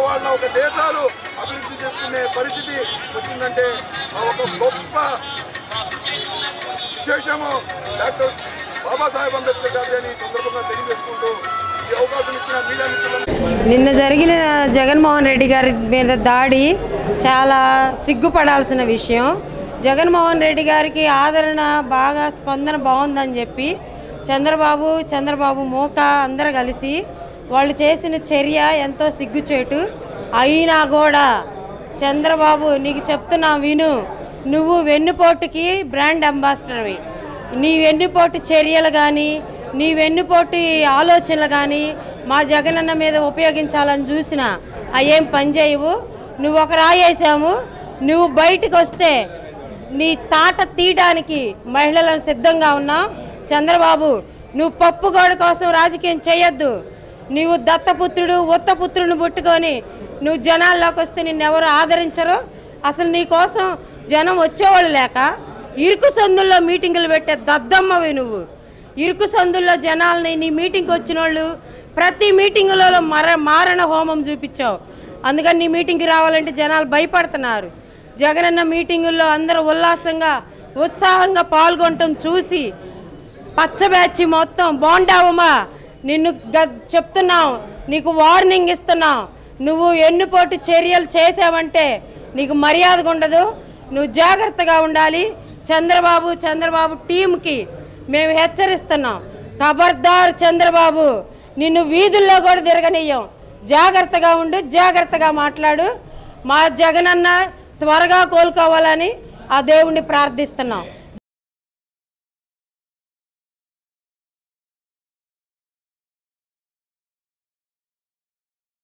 వాళ్ళ ఒక దేశాలు అభివృద్ధి చేసుకునే పరిస్థితి వచ్చిందంటే ఒక గొప్ప విశేషము డాక్టర్ బాబాసాహెబ్ అంబేద్కర్ గారి అని సందర్భంగా తెలియజేసుకుంటూ ఈ అవకాశం ఇచ్చిన మీడియా మిత్రులను నిన్న జరిగిన జగన్మోహన్ రెడ్డి గారి మీద దాడి చాలా సిగ్గుపడాల్సిన విషయం. జగన్మోహన్ రెడ్డి గారికి ఆదరణ బాగా స్పందన బాగుందని చెప్పి చంద్రబాబు మూక అందరూ కలిసి వాళ్ళు చేసిన చర్య ఎంతో సిగ్గుచేటు. అయినా కూడా చంద్రబాబు నీకు చెప్తున్నా విను, నువ్వు వెన్నుపోటుకి బ్రాండ్ అంబాసిడర్వి. నీ వెన్నుపోటు చర్యలు కానీ నీ వెన్నుపోటు ఆలోచనలు కానీ మా జగనన్న మీద ఉపయోగించాలని చూసినా అవేం పనిచేయవు. నువ్వు ఒక రాయేసాము, నువ్వు బయటకు వస్తే నీ తాట తీయడానికి మహిళలను సిద్ధంగా ఉన్నావు. చంద్రబాబు నువ్వు పప్పుగోడ కోసం రాజకీయం చేయొద్దు. నువ్వు దత్తపుత్రుడు ఉత్తపుత్రుడిని పుట్టుకొని నువ్వు జనాల్లోకి వస్తే నిన్నెవరు ఆదరించరు. అసలు నీ కోసం జనం వచ్చేవాళ్ళు లేక ఇరుకు సందుల్లో మీటింగులు పెట్టే దద్దమ్మవి నువ్వు. ఇరుకు సందుల్లో జనాల్ని నీ మీటింగ్కి వచ్చిన వాళ్ళు ప్రతి మీటింగులలో మారణ హోమం చూపించావు. అందుకని నీ మీటింగ్కి రావాలంటే జనాలు భయపడుతున్నారు. జగనన్న మీటింగుల్లో అందరూ ఉల్లాసంగా ఉత్సాహంగా పాల్గొనటం చూసి పచ్చ బ్యాచ్ మొత్తం బోండావమా నిన్ను చెప్తున్నావు, నీకు వార్నింగ్ ఇస్తున్నావు. నువ్వు ఎన్నుపోటు చర్యలు చేసావంటే నీకు మర్యాదగా ఉండదు. నువ్వు జాగ్రత్తగా ఉండాలి. చంద్రబాబు టీంకి మేము హెచ్చరిస్తున్నాం. ఖబర్దార్ చంద్రబాబు, నిన్ను వీధుల్లో కూడా తిరగనియ్యం. జాగ్రత్తగా ఉండు, జాగ్రత్తగా మాట్లాడు. మా జగనన్న త్వరగా కోలుకోవాలని ఆ దేవుణ్ణి ప్రార్థిస్తున్నాం.